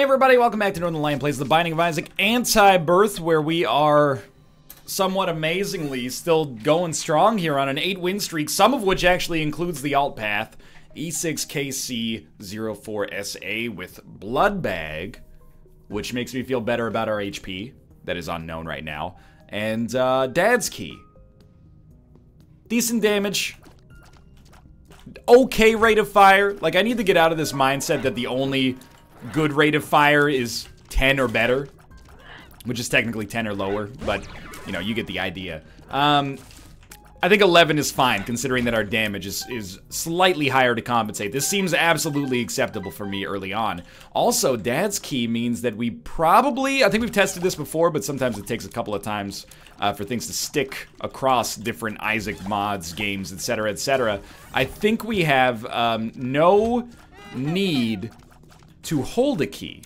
everybody, welcome back to Northernlion Plays The Binding of Isaac Antibirth, where we are somewhat amazingly still going strong here on an 8-win streak, some of which actually includes the alt path, E6KC04SA with Blood Bag, which makes me feel better about our HP, that is unknown right now, and Dad's Key. Decent damage. Okay rate of fire. Like, I need to get out of this mindset that the only good rate of fire is 10 or better, which is technically 10 or lower, but, you know, you get the idea. I think 11 is fine, considering that our damage is slightly higher to compensate. This seems absolutely acceptable for me early on. Also, Dad's Key means that we probably, I think we've tested this before, but sometimes it takes a couple of times for things to stick across different Isaac mods, games, etc., etc. I think we have no need to hold a key,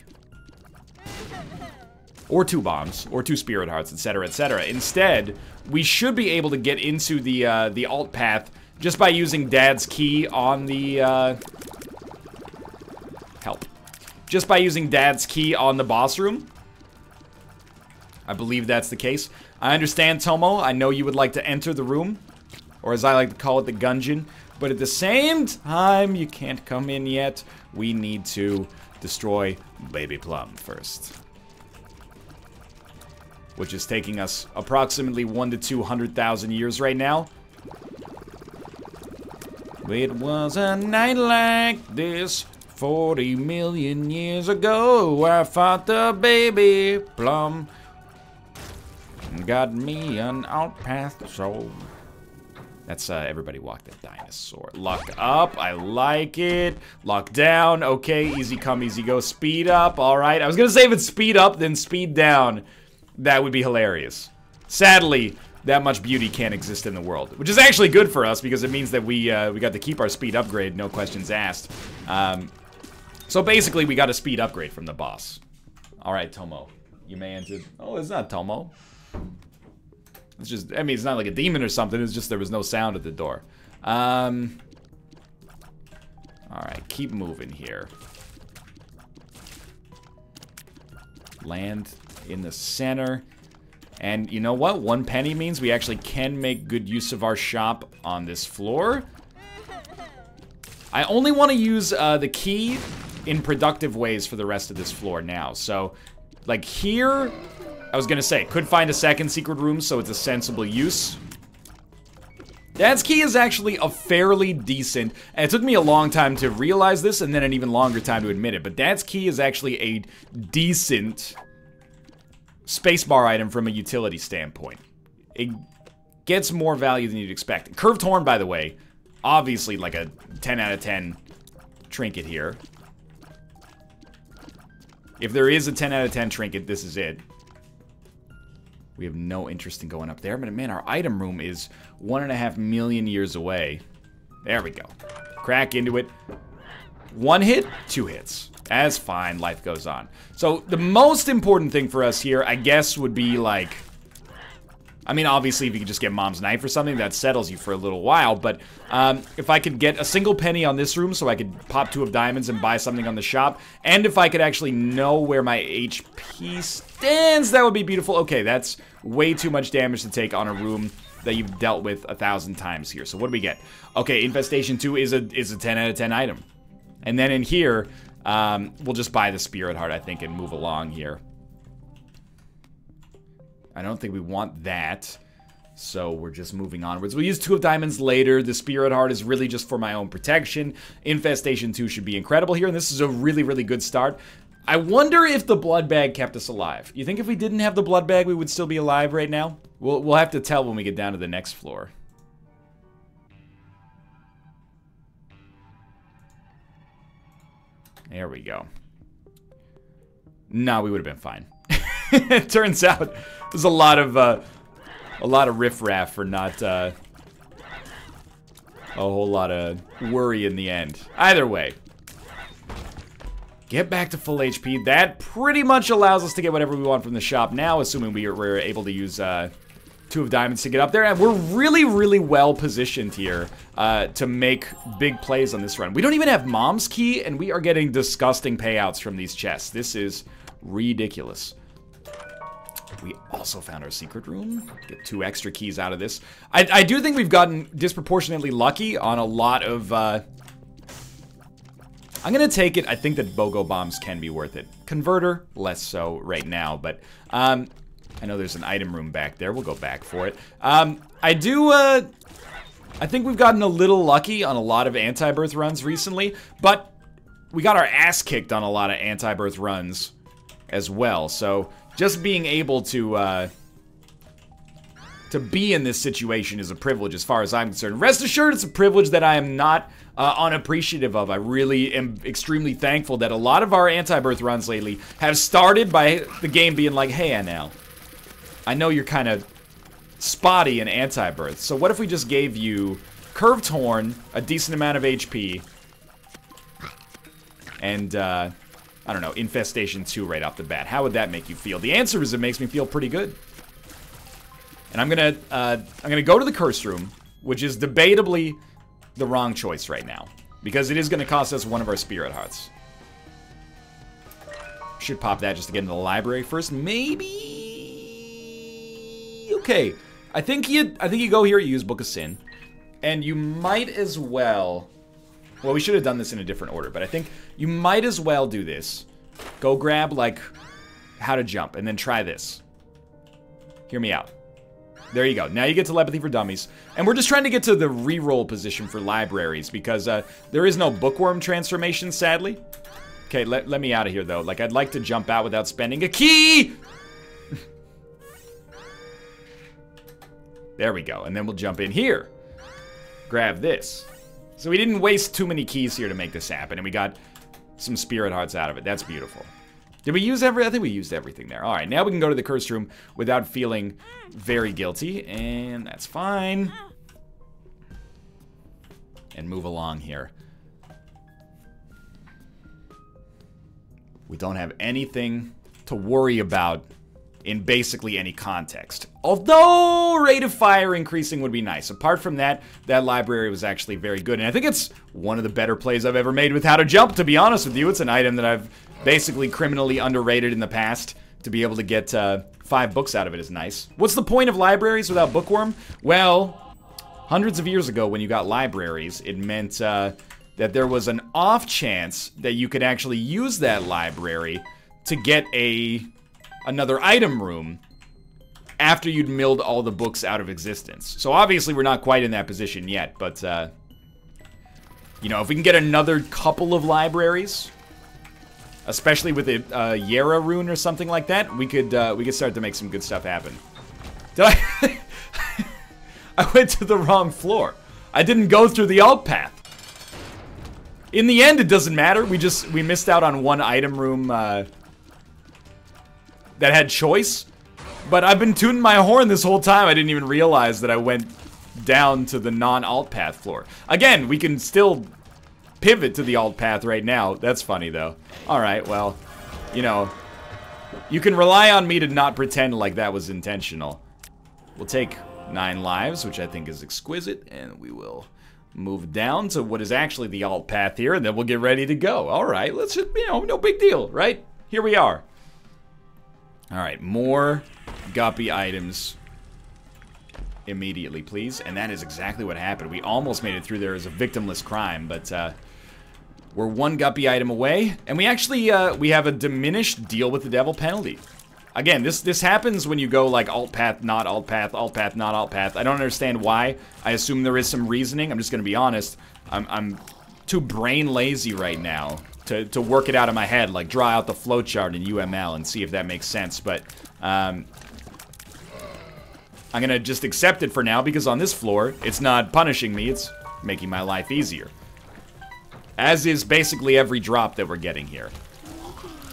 or 2 bombs, or 2 spirit hearts, etc., etc. Instead, we should be able to get into the alt path just by using Dad's Key on the just by using Dad's Key on the boss room. I believe that's the case. I understand, Tomo. I know you would like to enter the room, or as I like to call it, the gungeon. But at the same time, you can't come in yet. We need to destroy Baby Plum first, which is taking us approximately 1 to 200,000 years right now. It was a night like this 40 million years ago. I fought the Baby Plum. Got me an outpath soul. That's everybody walk that dinosaur. Lock up, I like it. Lock down, okay, easy come, easy go. Speed up, alright. I was gonna say if it's speed up, then speed down. That would be hilarious. Sadly, that much beauty can't exist in the world, which is actually good for us because it means that we got to keep our speed upgrade, no questions asked. So basically, we got a speed upgrade from the boss. Alright, Tomo, you may enter. Oh, it's not Tomo. It's just, I mean, it's not like a demon or something, it's just there was no sound at the door. Alright, keep moving here. Land in the center. And you know what? 1 penny means we actually can make good use of our shop on this floor. I only want to use the key in productive ways for the rest of this floor now. So, like here, I was gonna say, could find a second secret room, so it's a sensible use. Dad's Key is actually a fairly decent, and it took me a long time to realize this, and then an even longer time to admit it, but Dad's Key is actually a decent spacebar item from a utility standpoint. It gets more value than you'd expect. Curved Horn, by the way, obviously like a 10 out of 10 trinket here. If there is a 10 out of 10 trinket, this is it. We have no interest in going up there, but man, our item room is 1.5 million years away. There we go. Crack into it. 1 hit, 2 hits. That's fine, life goes on. So, the most important thing for us here, I guess, would be like... I mean, obviously, if you could just get Mom's Knife or something, that settles you for a little while, but if I could get a single penny on this room so I could pop 2 of diamonds and buy something on the shop, and if I could actually know where my HP stands, that would be beautiful. Okay, that's way too much damage to take on a room that you've dealt with 1,000 times here. So what do we get? Okay, Infestation 2 is a 10 out of 10 item. And then in here, we'll just buy the Spirit Heart, I think, and move along here. I don't think we want that, so we're just moving onwards. We'll use 2 of diamonds later. The Spirit Heart is really just for my own protection. Infestation 2 should be incredible here, and this is a really, really good start. I wonder if the Blood Bag kept us alive. You think if we didn't have the Blood Bag, we would still be alive right now? We'll have to tell when we get down to the next floor. There we go. No, we would have been fine. It turns out there's a lot of riffraff for not a whole lot of worry in the end. Either way, get back to full HP. That pretty much allows us to get whatever we want from the shop now, assuming we're able to use 2 of diamonds to get up there, and we're really, really well positioned here to make big plays on this run. We don't even have Mom's Key, and we are getting disgusting payouts from these chests. This is ridiculous. We also found our secret room. Get 2 extra keys out of this. I do think we've gotten disproportionately lucky on a lot of... I'm going to take it. I think that BOGO bombs can be worth it. Converter, less so right now, but I know there's an item room back there. We'll go back for it. I think we've gotten a little lucky on a lot of anti-birth runs recently, but we got our ass kicked on a lot of anti-birth runs as well, so... Just being able to be in this situation is a privilege as far as I'm concerned. Rest assured, it's a privilege that I am not unappreciative of. I really am extremely thankful that a lot of our anti-birth runs lately have started by the game being like, hey, NL, I know you're kind of spotty in anti-birth, so what if we just gave you Curved Horn, a decent amount of HP, and, I don't know, Infestation 2 right off the bat. How would that make you feel? The answer is it makes me feel pretty good. And I'm gonna go to the curse room, which is debatably the wrong choice right now, because it is gonna cost us 1 of our spirit hearts. Should pop that just to get into the library first. Maybe. Okay, I think you go here. You use Book of Sin, and you might as well. Well, we should have done this in a different order, but I think you might as well do this. Go grab, like, how to jump, and then try this. Hear me out. There you go. Now you get Telepathy for Dummies. And we're just trying to get to the reroll position for libraries, because there is no bookworm transformation, sadly. Okay, let me out of here, though. Like, I'd like to jump out without spending a key! There we go. And then we'll jump in here. Grab this. So we didn't waste too many keys here to make this happen, and we got some spirit hearts out of it. That's beautiful. Did we use I think we used everything there. All right, now we can go to the cursed room without feeling very guilty, and that's fine. And move along here. We don't have anything to worry about in basically any context. Although rate of fire increasing would be nice. Apart from that, that library was actually very good. And I think it's one of the better plays I've ever made with How to Jump, to be honest with you. It's an item that I've basically criminally underrated in the past. To be able to get 5 books out of it is nice. What's the point of libraries without bookworm? Well, hundreds of years ago when you got libraries, it meant that there was an off chance that you could actually use that library to get another item room after you'd milled all the books out of existence. So obviously we're not quite in that position yet, but you know, if we can get another couple of libraries, especially with a Yera rune or something like that, we could start to make some good stuff happen. Did I? I went to the wrong floor. I didn't go through the alt path. In the end, it doesn't matter. We missed out on one item room that had choice, but I've been tooting my horn this whole time. I didn't even realize that I went down to the non-alt path floor. Again, we can still pivot to the alt path right now. That's funny, though. Alright, well, you know, you can rely on me to not pretend like that was intentional. We'll take 9 lives, which I think is exquisite, and we will move down to what is actually the alt path here, and then we'll get ready to go. Alright, let's just, you know, no big deal, right? Here we are. Alright, more guppy items immediately, please. And that is exactly what happened. We almost made it through there as a victimless crime, but we're 1 guppy item away. And we actually, we have a diminished deal with the devil penalty. Again, this happens when you go like alt path, not alt path, not alt path. I don't understand why. I assume there is some reasoning. I'm just gonna be honest. I'm too brain lazy right now to work it out in my head, like draw out the flowchart in UML and see if that makes sense. But I'm gonna just accept it for now, because on this floor, it's not punishing me, it's making my life easier. As is basically every drop that we're getting here.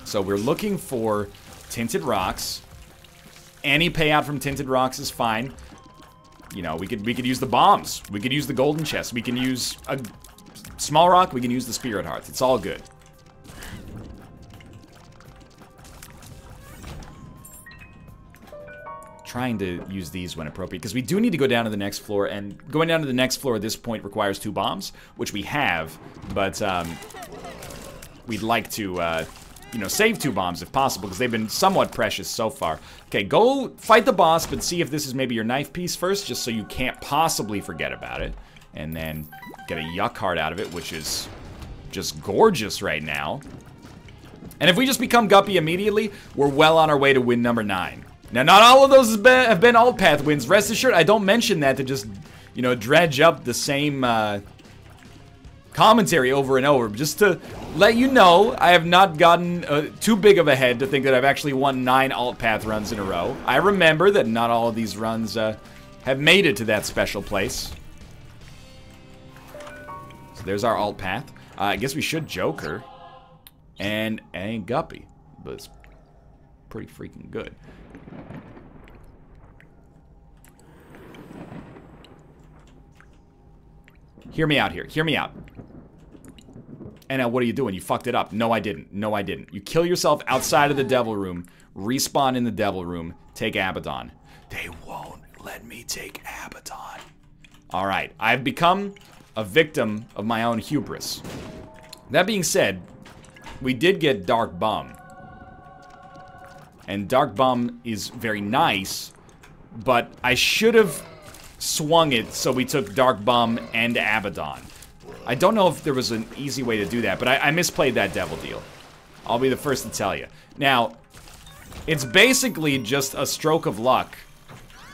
So we're looking for Tinted Rocks. Any payout from Tinted Rocks is fine. You know, we could use the bombs. We could use the golden chest. We can use a small rock. We can use the spirit hearts. It's all good. trying to use these when appropriate, because we do need to go down to the next floor, and going down to the next floor at this point requires 2 bombs, which we have, but we'd like to, you know, save 2 bombs if possible, because they've been somewhat precious so far. Okay, go fight the boss, but see if this is maybe your knife piece first, just so you can't possibly forget about it, and then get a yuck heart out of it, which is just gorgeous right now. And if we just become Guppy immediately, we're well on our way to win number 9. Now, not all of those have been alt path wins. Rest assured, I don't mention that to just, you know, dredge up the same commentary over and over. Just to let you know, I have not gotten too big of a head to think that I've actually won 9 alt path runs in a row. I remember that not all of these runs have made it to that special place. So there's our alt path. I guess we should Joker and Guppy, but it's pretty freaking good. Hear me out here. Hear me out. And now, what are you doing? You fucked it up. No, I didn't. No, I didn't. You kill yourself outside of the devil room, respawn in the devil room, take Abaddon. They won't let me take Abaddon. All right. I've become a victim of my own hubris. That being said, we did get Dark Bum. And Dark Bum is very nice, but I should have swung it so we took Dark Bum and Abaddon. I don't know if there was an easy way to do that, but I misplayed that devil deal. I'll be the first to tell you. Now, it's basically just a stroke of luck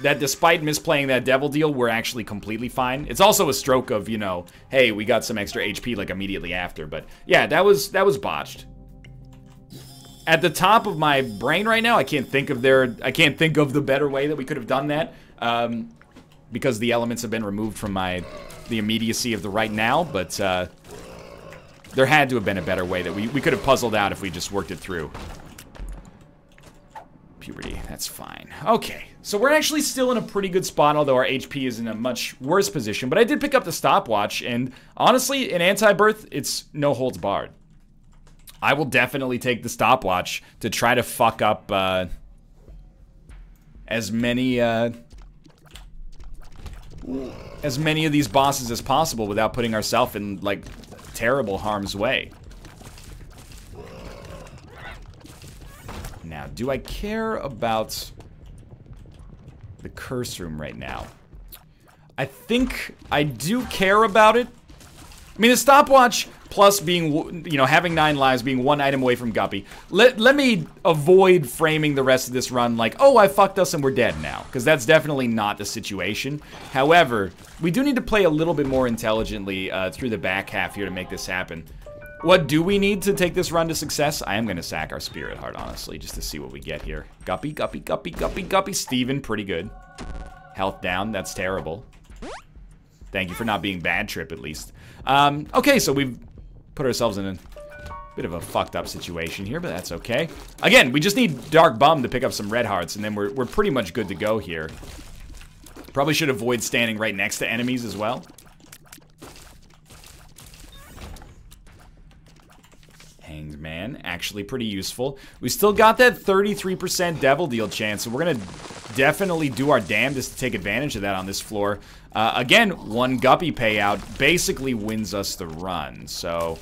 that despite misplaying that devil deal, we're actually completely fine. It's also a stroke of, you know, hey, we got some extra HP like immediately after, but yeah, that was botched. At the top of my brain right now, I can't think of the better way that we could have done that, because the elements have been removed from the immediacy of the right now, but there had to have been a better way that we could have puzzled out if we just worked it through. Puberty, that's fine. Okay, so we're actually still in a pretty good spot, although our HP is in a much worse position, but I did pick up the stopwatch, and honestly, in Antibirth, it's no holds barred. I will definitely take the stopwatch to try to fuck up as many of these bosses as possible without putting ourselves in, like, terrible harm's way. Now, do I care about the curse room right now? I think I do care about it. I mean, the stopwatch plus being, you know, having 9 lives, being 1 item away from Guppy. Let me avoid framing the rest of this run like, oh, I fucked us and we're dead now. Because that's definitely not the situation. However, we do need to play a little bit more intelligently through the back half here to make this happen. What do we need to take this run to success? I am going to sack our Spirit Heart, honestly, just to see what we get here. Guppy, Guppy, Guppy, Guppy, Guppy. Steven, pretty good. Health down, that's terrible. Thank you for not being bad trip, at least. Okay, so we've put ourselves in a bit of a fucked up situation here, but that's okay. Again, we just need Dark Bum to pick up some red hearts, and then we're pretty much good to go here. Probably should avoid standing right next to enemies as well. Hanged Man, actually pretty useful. We still got that 33% devil deal chance, so we're gonna definitely do our damnedest to take advantage of that on this floor. Again, 1 Guppy payout basically wins us the run, so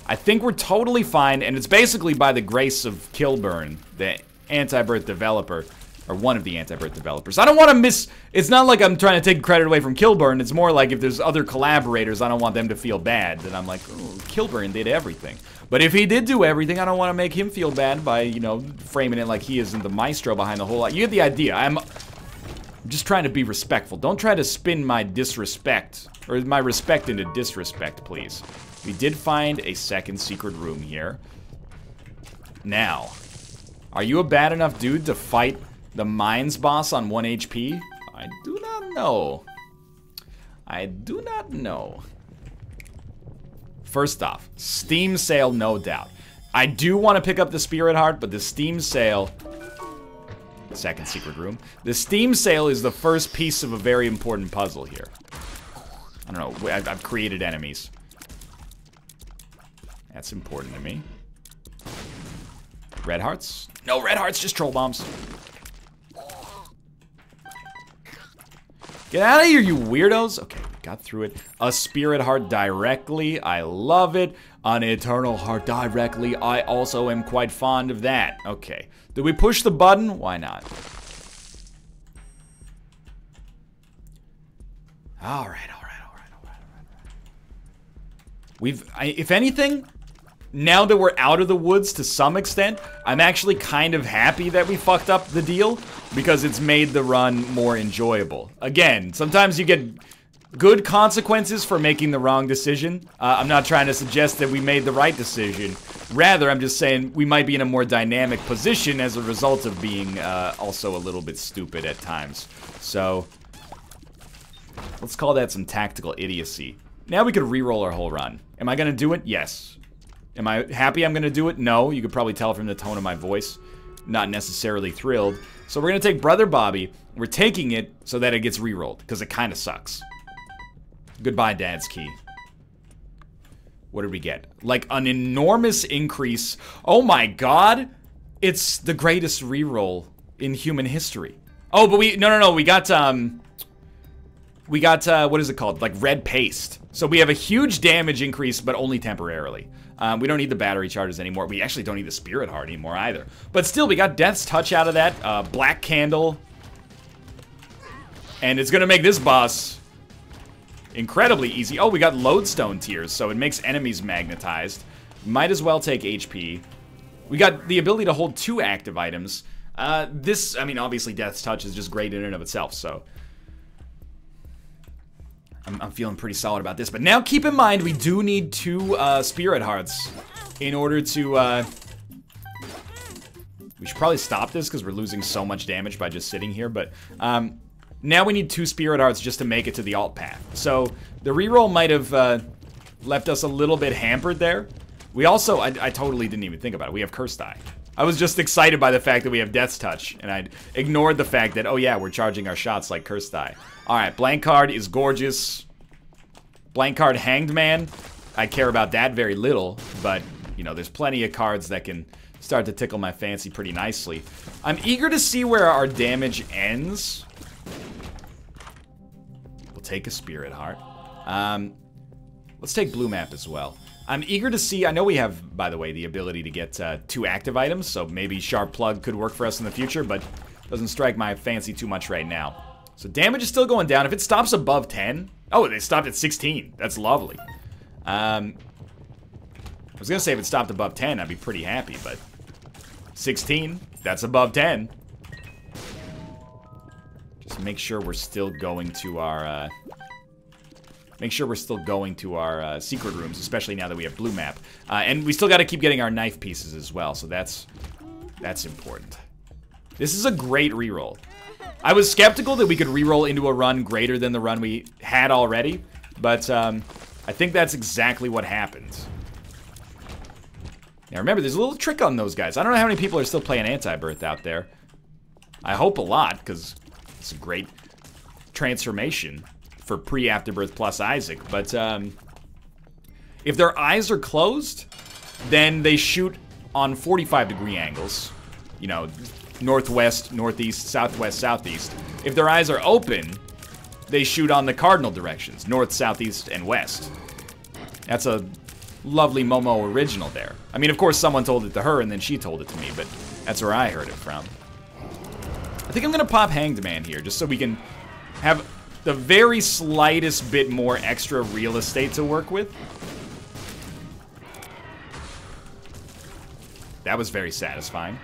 I think we're totally fine, and it's basically by the grace of Kilburn, the Antibirth developer, or one of the Antibirth developers. I don't want to it's not like I'm trying to take credit away from Kilburn, it's more like if there's other collaborators, I don't want them to feel bad, that I'm like, oh, Kilburn did everything. But if he did do everything, I don't want to make him feel bad by, you know, framing it like he isn't the maestro behind the whole lot. You get the idea. I'm just trying to be respectful. Don't try to spin my disrespect, or my respect into disrespect, please. We did find a second secret room here. Now, are you a bad enough dude to fight the mines boss on 1 HP? I do not know. I do not know. First off, Steam Sale, no doubt. I do want to pick up the Spirit Heart, but the Steam Sale... Second secret room. The Steam Sale is the first piece of a very important puzzle here. I don't know. I've created enemies. That's important to me. Red hearts? No red hearts, just troll bombs. Get out of here, you weirdos. Okay, we got through it. A spirit heart directly. I love it. An eternal heart directly. I also am quite fond of that. Okay. Did we push the button? Why not? All right. If anything, now that we're out of the woods to some extent, I'm actually kind of happy that we fucked up the deal because it's made the run more enjoyable. Again, sometimes you get good consequences for making the wrong decision. I'm not trying to suggest that we made the right decision. Rather, I'm just saying we might be in a more dynamic position as a result of being also a little bit stupid at times. So, let's call that some tactical idiocy. Now we could re-roll our whole run. Am I gonna do it? Yes. Am I happy I'm gonna do it? No. You could probably tell from the tone of my voice. Not necessarily thrilled. So we're gonna take Brother Bobby. We're taking it so that it gets re-rolled, because it kind of sucks. Goodbye, Dad's Key. What did we get? Like an enormous increase. Oh my god! It's the greatest re-roll in human history. Oh, but no. We got, what is it called? Like red paste. So we have a huge damage increase, but only temporarily. We don't need the battery charges anymore. We actually don't need the spirit heart anymore either. But still, we got Death's Touch out of that. Black Candle. And it's gonna make this boss incredibly easy. Oh, we got Lodestone Tears, so it makes enemies magnetized. Might as well take HP. We got the ability to hold 2 active items. I mean, obviously Death's Touch is just great in and of itself, so I'm feeling pretty solid about this. But now keep in mind, we do need 2 Spirit Hearts in order to, we should probably stop this because we're losing so much damage by just sitting here, but, now we need 2 Spirit Hearts just to make it to the alt path. So, the reroll might have, left us a little bit hampered there. We also, I totally didn't even think about it, we have Cursed Eye. I was just excited by the fact that we have Death's Touch, and I ignored the fact that, oh yeah, we're charging our shots like Cursed Eye. Alright, Blank Card is gorgeous. Blank Card Hanged Man, I care about that very little, but, you know, there's plenty of cards that can start to tickle my fancy pretty nicely. I'm eager to see where our damage ends. We'll take a Spirit Heart. Let's take Blue Map as well. I'm eager to see, I know we have, by the way, the ability to get 2 active items, so maybe Sharp Plug could work for us in the future, but doesn't strike my fancy too much right now. So damage is still going down. If it stops above 10, oh, they stopped at 16. That's lovely. I was gonna say if it stopped above 10, I'd be pretty happy, but 16, that's above 10. Just make sure we're still going to our, secret rooms, especially now that we have Blue Map. And we still got to keep getting our knife pieces as well, so that's important. This is a great reroll. I was skeptical that we could reroll into a run greater than the run we had already, but I think that's exactly what happened. Now remember, there's a little trick on those guys. I don't know how many people are still playing Antibirth out there. I hope a lot, because it's a great transformation for pre-Afterbirth plus Isaac, but if their eyes are closed, then they shoot on 45-degree angles. You know, northwest, northeast, southwest, southeast. If their eyes are open, they shoot on the cardinal directions, north, southeast, and west. That's a lovely Momo original there. I mean, of course, someone told it to her, and then she told it to me, but that's where I heard it from. I think I'm gonna pop Hanged Man here, just so we can have the very slightest bit more extra real estate to work with. That was very satisfying.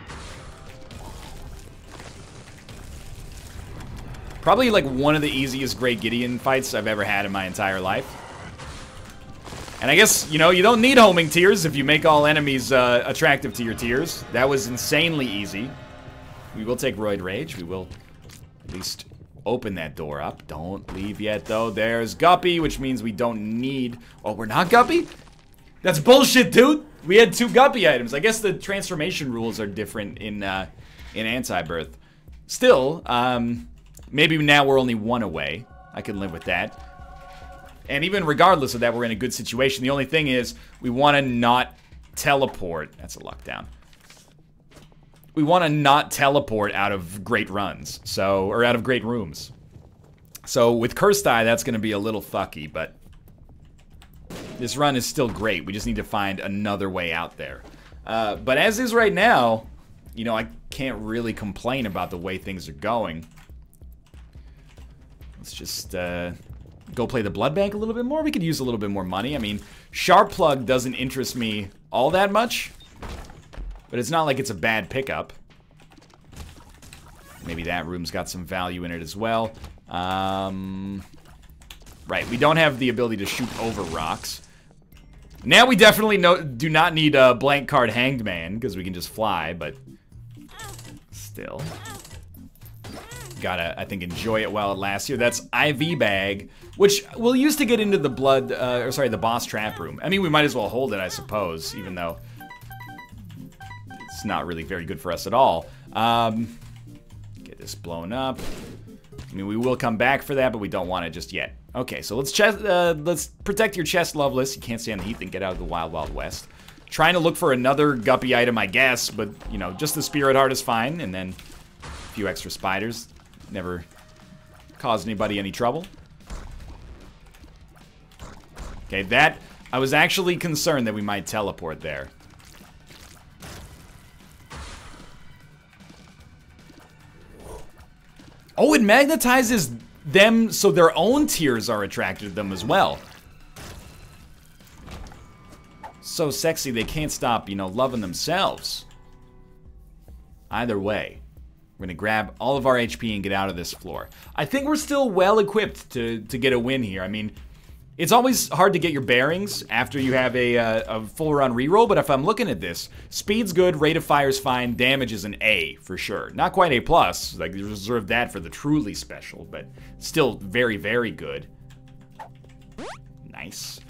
Probably like one of the easiest Great Gideon fights I've ever had in my entire life. And I guess, you know, you don't need homing tears if you make all enemies attractive to your tears. That was insanely easy. We will take Roid Rage. We will at least open that door up. Don't leave yet, though. There's Guppy, which means we don't need... Oh, we're not Guppy? That's bullshit, dude! We had 2 Guppy items. I guess the transformation rules are different in Antibirth. Still, maybe now we're only 1 away. I can live with that. And even regardless of that, we're in a good situation. The only thing is, we want to not teleport. That's a lockdown. We want to not teleport out of great runs. So, or out of great rooms. So with Cursed Eye, that's going to be a little fucky, but this run is still great. We just need to find another way out there. But as is right now, you know, I can't really complain about the way things are going. Let's just go play the Blood Bank a little bit more. We could use a little bit more money. I mean, Sharp Plug doesn't interest me all that much, but it's not like it's a bad pickup. Maybe that room's got some value in it as well. Right, we don't have the ability to shoot over rocks. Now we definitely do not need a blank card Hanged Man, because we can just fly, but still. Gotta, I think, enjoy it while it lasts here. That's IV Bag, which we'll use to get into the the boss trap room. I mean, we might as well hold it, I suppose, even though it's not really very good for us at all. Get this blown up. I mean, we will come back for that, but we don't want it just yet. Okay, so let's protect your chest, Loveless. You can't stand the heat, then get out of the Wild Wild West. Trying to look for another guppy item, I guess, but, you know, just the Spirit Heart is fine, and then a few extra spiders. Never caused anybody any trouble. Okay, that, I was actually concerned that we might teleport there. Oh, it magnetizes them so their own tears are attracted to them as well. So sexy they can't stop, you know, loving themselves. Either way, we're gonna grab all of our HP and get out of this floor. I think we're still well equipped to get a win here. I mean, it's always hard to get your bearings after you have a full run reroll, but if I'm looking at this, speed's good, rate of fire's fine, damage is an A for sure. Not quite A+, like you reserve that for the truly special, but still very, very good. Nice.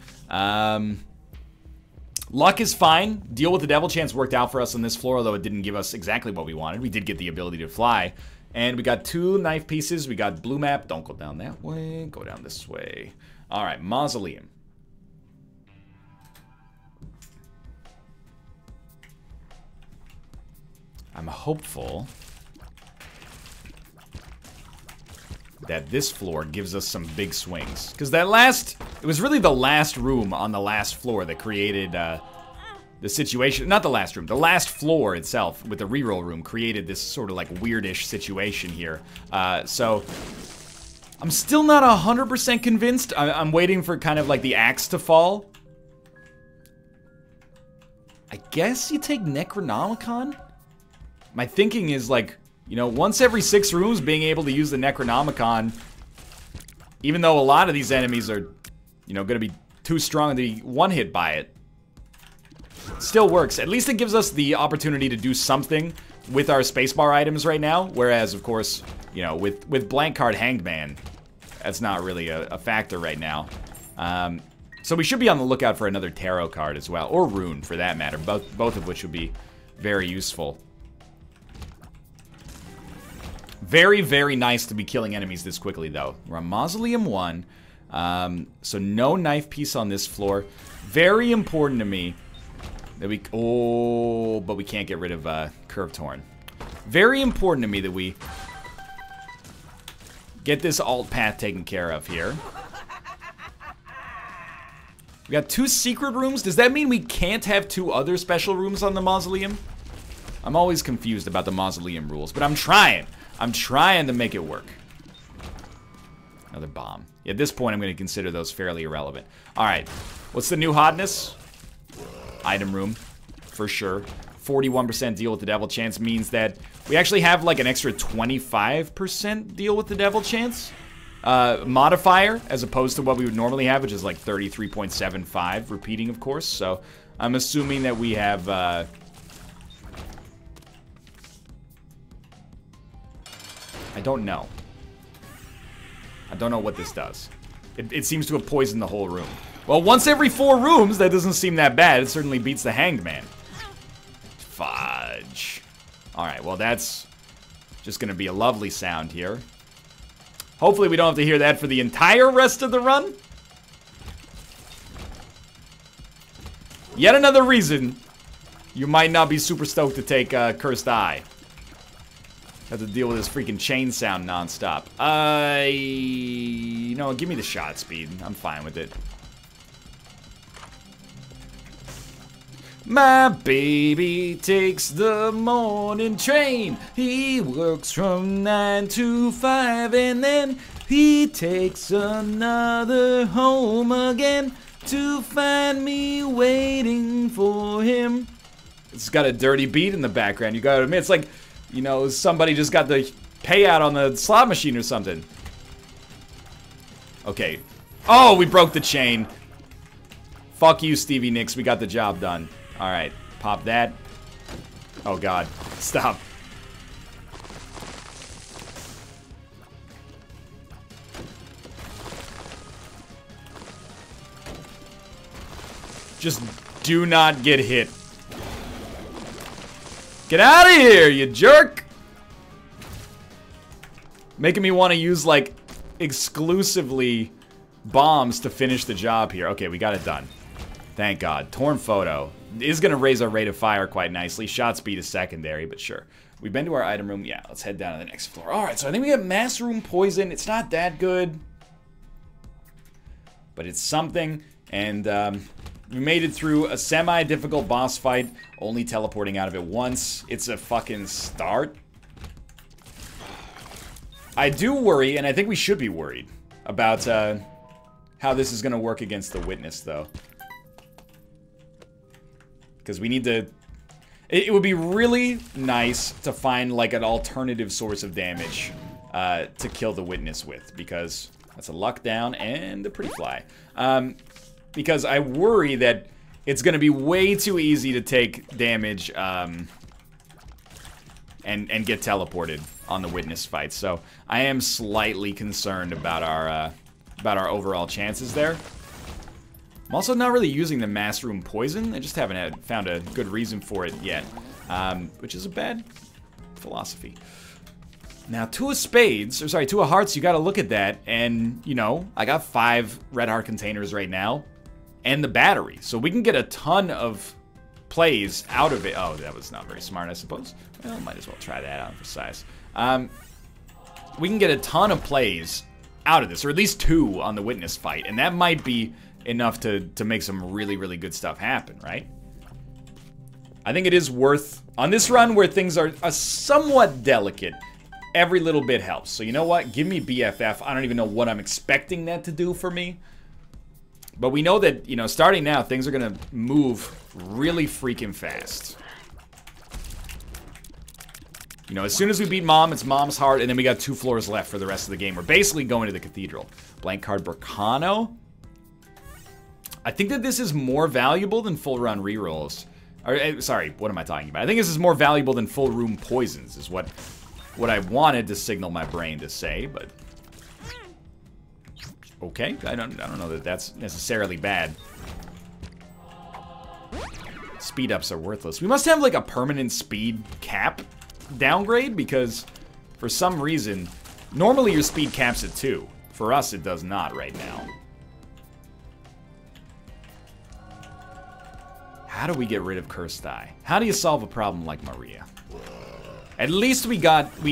Luck is fine. Deal with the Devil Chance worked out for us on this floor, although it didn't give us exactly what we wanted. We did get the ability to fly. And we got 2 knife pieces. We got blue map. Don't go down that way. Go down this way. All right, Mausoleum. I'm hopeful that this floor gives us some big swings. Because that it was really the last room on the last floor that created the situation. Not the last room, the last floor itself with the reroll room created this sort of like weirdish situation here. So I'm still not 100% convinced. I'm waiting for kind of like the axe to fall. I guess you take Necronomicon? My thinking is like, you know, once every 6 rooms being able to use the Necronomicon, even though a lot of these enemies are, you know, going to be too strong to be one-hit by it, still works. At least it gives us the opportunity to do something with our spacebar items right now, whereas, of course, you know, with blank card Hanged Man, that's not really a factor right now. So we should be on the lookout for another tarot card as well, or rune for that matter, both of which would be very useful. Very, very nice to be killing enemies this quickly, though. We're on Mausoleum 1, so no knife piece on this floor. Very important to me that we... Oh, but we can't get rid of Curved Horn. Very important to me that we get this alt path taken care of here. We got 2 secret rooms. Does that mean we can't have 2 other special rooms on the Mausoleum? I'm always confused about the Mausoleum rules, but I'm trying. I'm trying to make it work. Another bomb. At this point, I'm going to consider those fairly irrelevant. All right. What's the new hotness? Item room, for sure. 41% deal with the Devil Chance means that we actually have like an extra 25% deal with the Devil Chance modifier, as opposed to what we would normally have, which is like 33.75, repeating, of course. So I'm assuming that we have... I don't know. I don't know what this does. It seems to have poisoned the whole room. Well, once every 4 rooms, that doesn't seem that bad. It certainly beats the Hanged Man. Fudge. Alright, well that's just gonna be a lovely sound here. Hopefully we don't have to hear that for the entire rest of the run. Yet another reason you might not be super stoked to take Cursed Eye. Have to deal with this freaking chain sound nonstop. You know, give me the shot speed. I'm fine with it. My baby takes the morning train. He works from 9 to 5 and then he takes another home again to find me waiting for him. It's got a dirty beat in the background, you gotta admit. It's like, you know, somebody just got the payout on the slot machine or something. Okay. Oh, we broke the chain. Fuck you, Stevie Nicks. We got the job done. Alright. Pop that. Oh, God. Stop. Just do not get hit. Get out of here, you jerk! Making me want to use, like, exclusively bombs to finish the job here. Okay, we got it done. Thank God. Torn photo is going to raise our rate of fire quite nicely. Shot speed is secondary, but sure. We've been to our item room. Yeah, let's head down to the next floor. Alright, so I think we have master room poison. It's not that good, but it's something. And we made it through a semi-difficult boss fight, only teleporting out of it once. It's a fucking start. I do worry, and I think we should be worried, about how this is going to work against the witness, though. Because we need to... It would be really nice to find, like, an alternative source of damage to kill the witness with, because that's a luck down and a pretty fly. Because I worry that it's going to be way too easy to take damage and get teleported on the witness fight. So I am slightly concerned about our overall chances there. I'm also not really using the master room poison. I just haven't found a good reason for it yet, which is a bad philosophy. Now, 2 of spades, or sorry, 2 of hearts, you gotta look at that, and, you know, I got 5 red heart containers right now, and the battery, so we can get a ton of plays out of it. Oh, that was not very smart, I suppose. Well, might as well try that out for size. We can get a ton of plays out of this, or at least 2 on the witness fight, and that might be enough to make some really, really good stuff happen, right? I think it is worth, on this run where things are somewhat delicate, every little bit helps. So you know what? Give me BFF. I don't even know what I'm expecting that to do for me. But we know that, you know, starting now, things are going to move really freaking fast. You know, as soon as we beat Mom, it's Mom's heart, and then we got 2 floors left for the rest of the game. We're basically going to the Cathedral. Blank card Burkano. I think that this is more valuable than full run rerolls. Or, sorry, what am I talking about? I think this is more valuable than full room poisons, is what I wanted to signal my brain to say, but okay. I don't know that that's necessarily bad. Speed ups are worthless. We must have like a permanent speed cap downgrade, because for some reason normally your speed caps at 2. For us it does not right now. How do we get rid of Cursed Eye? How do you solve a problem like Maria? At least we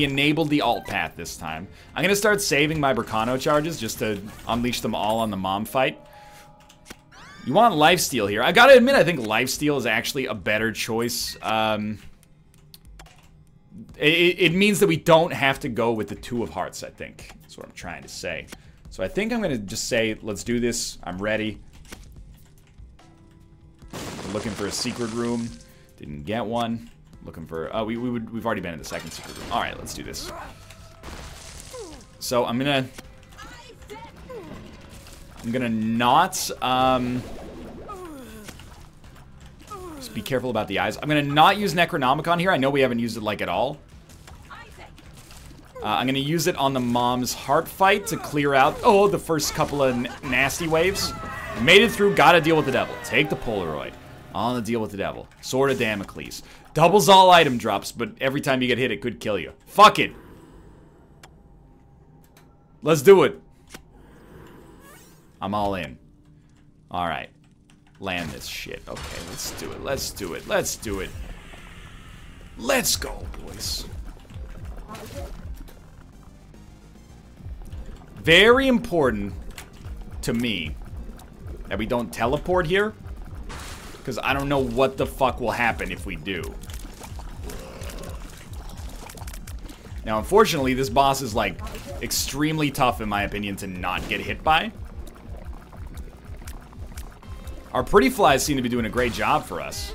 enabled the alt path this time. I'm gonna start saving my Burkano charges just to unleash them all on the Mom fight. You want lifesteal here. I gotta admit, I think lifesteal is actually a better choice. It means that we don't have to go with the 2 of hearts, I think. That's what I'm trying to say. So I think I'm gonna just say, let's do this. I'm ready. We're looking for a secret room. Didn't get one. Looking for... Oh, we've already been in the second secret room. Alright, let's do this. So, I'm gonna not... just be careful about the eyes. I'm gonna not use Necronomicon here. I know we haven't used it, like, at all. I'm gonna use it on the Mom's heart fight to clear out... Oh, the first couple of nasty waves. Made it through, gotta deal with the devil. Take the Polaroid. On the deal with the devil. Sword of Damocles. Doubles all item drops, but every time you get hit, it could kill you. Fuck it. Let's do it. I'm all in. Alright. Land this shit. Okay, let's do it. Let's do it. Let's do it. Let's go, boys. Very important to me that we don't teleport here, because I don't know what the fuck will happen if we do. Now, unfortunately, this boss is, like, extremely tough, in my opinion, to not get hit by. Our pretty flies seem to be doing a great job for us.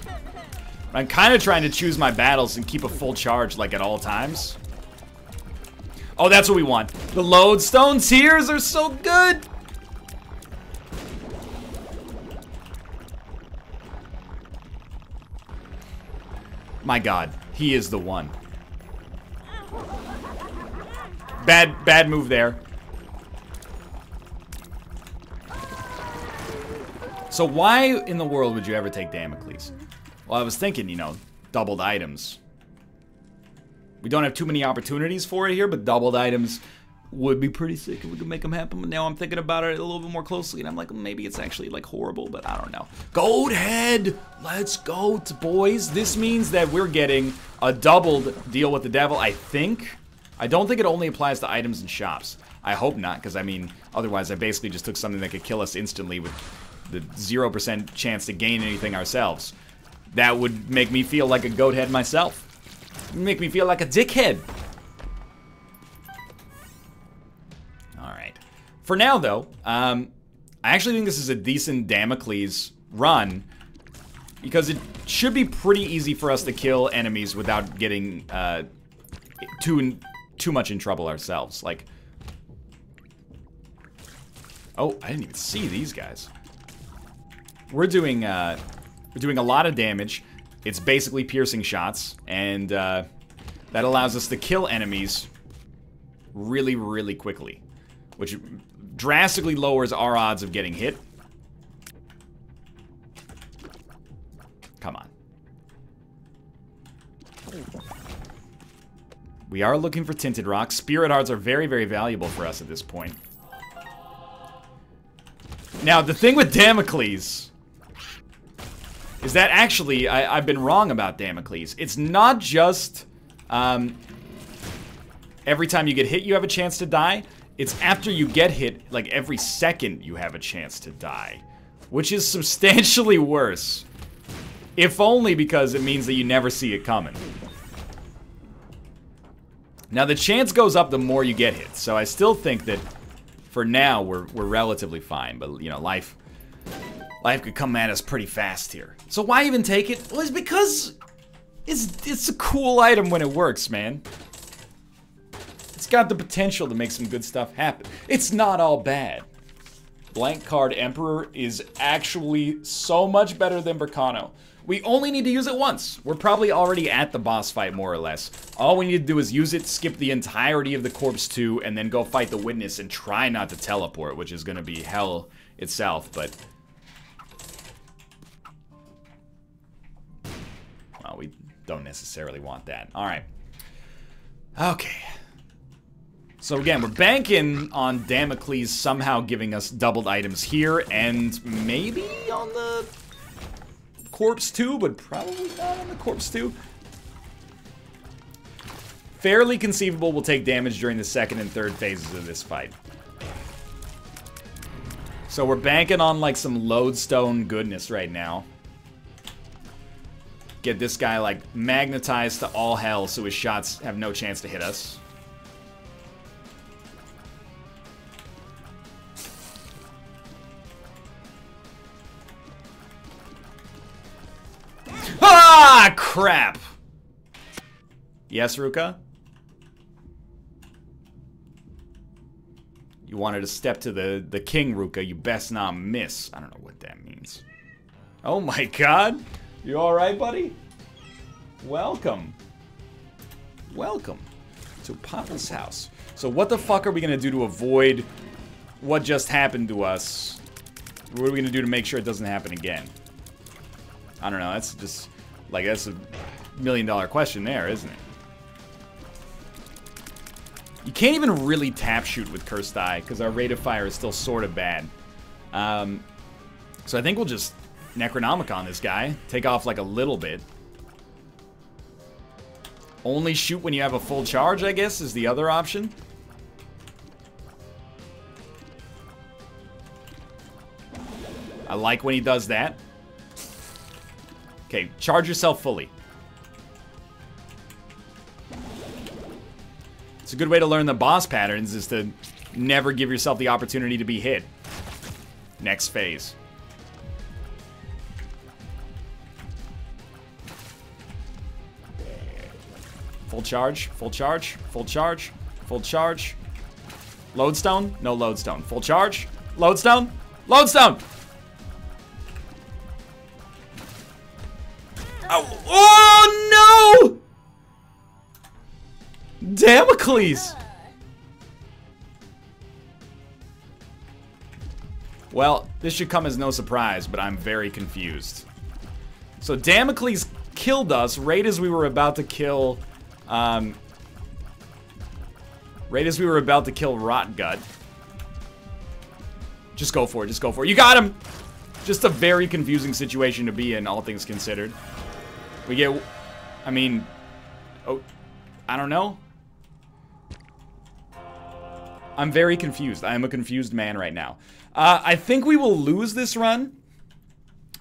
I'm kind of trying to choose my battles and keep a full charge, like, at all times. Oh, that's what we want. The lodestone tears are so good! My god, he is the one. Bad move there. So why in the world would you ever take Damocles? Well, I was thinking, you know, doubled items. We don't have too many opportunities for it here, but doubled items would be pretty sick if we could make them happen. But now I'm thinking about it a little bit more closely, and I'm like, maybe it's actually, like, horrible, but I don't know. Goat head! Let's go, boys. This means that we're getting a doubled deal with the devil, I think. I don't think it only applies to items and shops. I hope not, because, I mean, otherwise I basically just took something that could kill us instantly with the 0% chance to gain anything ourselves. That would make me feel like a goat head myself. Make me feel like a dickhead. Alright. For now, though, I actually think this is a decent Damocles run, because it should be pretty easy for us to kill enemies without getting too much in trouble ourselves. Like, oh, I didn't even see these guys. We're doing a lot of damage. It's basically piercing shots, and that allows us to kill enemies really, really quickly, which drastically lowers our odds of getting hit. Come on. We are looking for tinted rocks. Spirit hearts are very, very valuable for us at this point. Now, the thing with Damocles is that actually, I've been wrong about Damocles. It's not just every time you get hit you have a chance to die. It's after you get hit, like every second you have a chance to die, which is substantially worse. If only because it means that you never see it coming. Now, the chance goes up the more you get hit, so I still think that for now we're relatively fine, but, you know, life could come at us pretty fast here. So why even take it? Well, it's because it's a cool item when it works, man. It's got the potential to make some good stuff happen. It's not all bad. Blank Card Emperor is actually so much better than Bracano. We only need to use it once. We're probably already at the boss fight, more or less. All we need to do is use it, skip the entirety of the Corpse 2, and then go fight the Witness and try not to teleport, which is going to be hell itself, but... well, we don't necessarily want that. Alright. Okay. So again, we're banking on Damocles somehow giving us doubled items here, and maybe on the Corpse 2, but probably not on the Corpse 2. Fairly conceivable we'll take damage during the second and third phases of this fight. So we're banking on like some lodestone goodness right now. Get this guy like magnetized to all hell so his shots have no chance to hit us. Ah, crap! Yes, Ruka? You wanted to step to the king, Ruka. You best not miss. I don't know what that means. Oh my god! You alright, buddy? Welcome. Welcome to Papa's house. So what the fuck are we gonna do to avoid what just happened to us? What are we gonna do to make sure it doesn't happen again? I don't know, that's just, like, that's a million-dollar question there, isn't it? You can't even really tap shoot with Cursed Eye, because our rate of fire is still sort of bad. So I think we'll just Necronomicon this guy, take off like a little bit. Only shoot when you have a full charge, I guess, is the other option. I like when he does that. Okay, charge yourself fully. It's a good way to learn the boss patterns, is to never give yourself the opportunity to be hit. Next phase. Full charge, full charge, full charge, full charge. Lodestone? No lodestone. Full charge. Lodestone? Lodestone! Oh, oh no! Damocles! Well, this should come as no surprise, but I'm very confused. So Damocles killed us right as we were about to kill... right as we were about to kill Rotgut. Just go for it, just go for it. You got him! Just a very confusing situation to be in, all things considered. We get... I mean... Oh, I don't know. I'm very confused. I am a confused man right now. I think we will lose this run.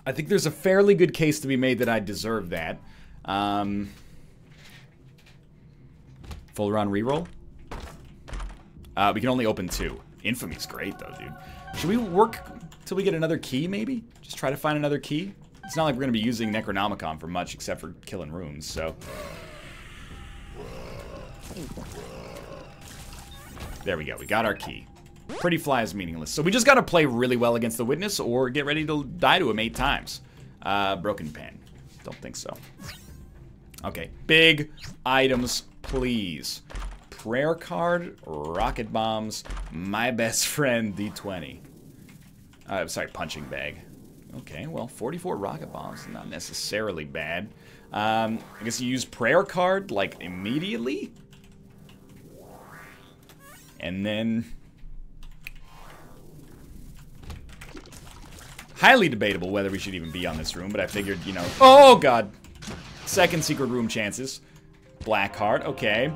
I think there's a fairly good case to be made that I deserve that. Full run reroll. We can only open 2. Infamy's great, though, dude. Should we work till we get another key, maybe? Just try to find another key? It's not like we're going to be using Necronomicon for much, except for killing rooms, so... There we go. We got our key. Pretty Fly is meaningless. So we just got to play really well against the Witness or get ready to die to him 8 times. Broken Pen. Don't think so. Okay. Big items, please. Prayer card, rocket bombs, my best friend, D20. Sorry, punching bag. Okay, well, 44 rocket bombs, not necessarily bad. I guess you use prayer card, like, immediately? And then... highly debatable whether we should even be on this room, but I figured, you know... Oh, God! Second secret room chances. Black card, okay.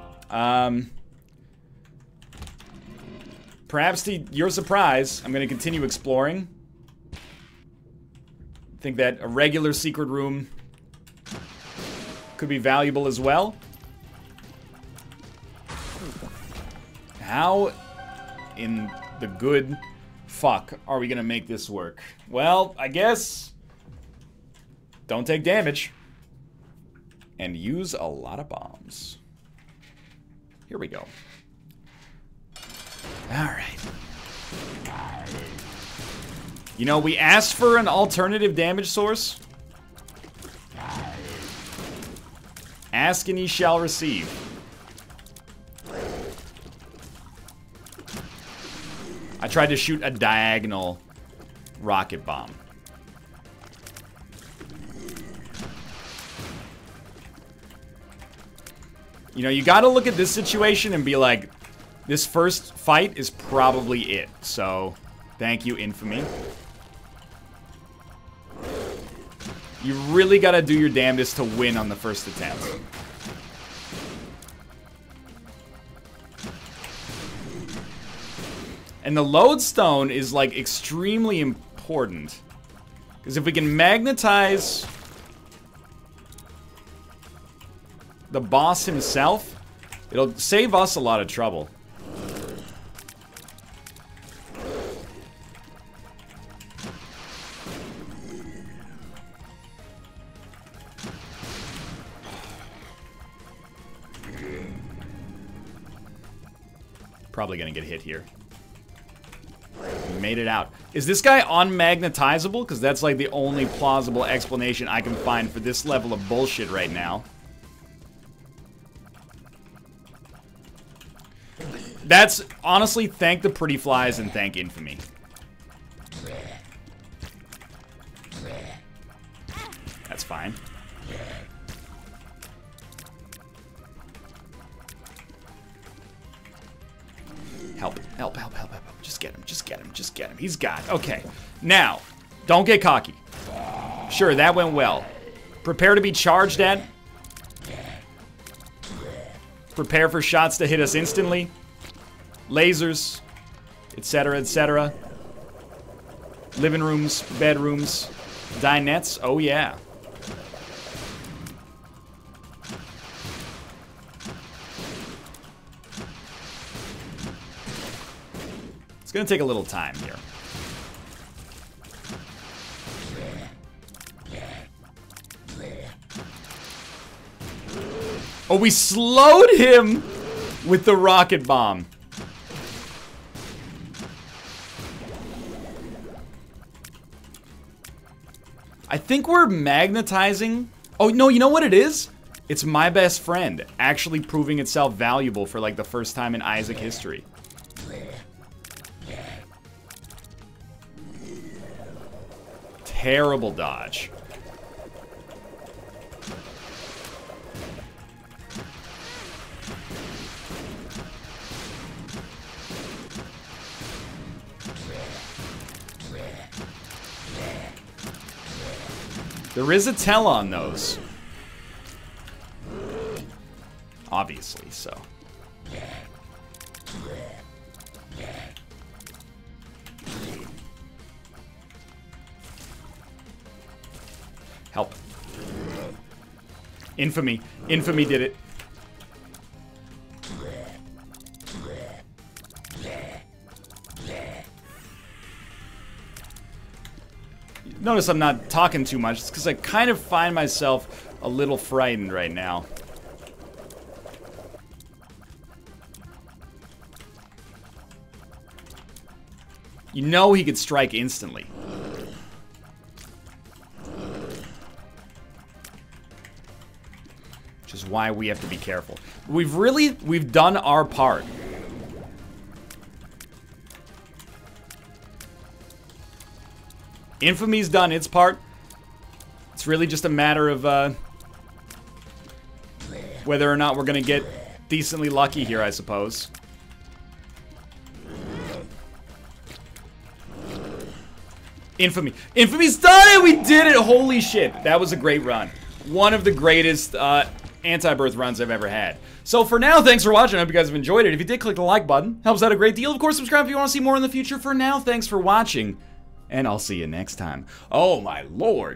Perhaps to your surprise, I'm going to continue exploring. I think that a regular secret room could be valuable as well. How in the good fuck are we going to make this work? Well, I guess don't take damage and use a lot of bombs. Here we go. Alright. You know, we asked for an alternative damage source. Ask and ye shall receive. I tried to shoot a diagonal rocket bomb. You know, you gotta look at this situation and be like, this first fight is probably it. So, thank you, Infamy. You really gotta do your damnedest to win on the first attempt. And the lodestone is, like, extremely important. Because if we can magnetize the boss himself, it'll save us a lot of trouble. Probably gonna get hit here. We made it out. Is this guy unmagnetizable? Because that's like the only plausible explanation I can find for this level of bullshit right now. That's, honestly, thank the pretty flies and thank Infamy. That's fine. Help, help, help, help, help. Just get him, just get him, just get him. He's got it. Okay. Now, don't get cocky. Sure, that went well. Prepare to be charged at. Prepare for shots to hit us instantly. Lasers, etc., etc. Living rooms, bedrooms, dinettes. Oh, yeah. It's gonna take a little time here. Oh, we slowed him with the rocket bomb. I think we're magnetizing. Oh, no, you know what it is? It's my best friend actually proving itself valuable for like the first time in Isaac history. Terrible dodge. There is a tell on those. Obviously, so. Help. Infamy. Infamy did it. Notice I'm not talking too much. It's because I kind of find myself a little frightened right now. You know he could strike instantly. Which is why we have to be careful. We've done our part. Infamy's done its part. It's really just a matter of whether or not we're gonna get decently lucky here, I suppose. Infamy. Infamy's done it! We did it! Holy shit. That was a great run. One of the greatest Antibirth runs I've ever had. So for now, thanks for watching. I hope you guys have enjoyed it. If you did, click the like button. Helps out a great deal. Of course, subscribe if you want to see more in the future. For now, thanks for watching. And I'll see you next time. Oh my lord.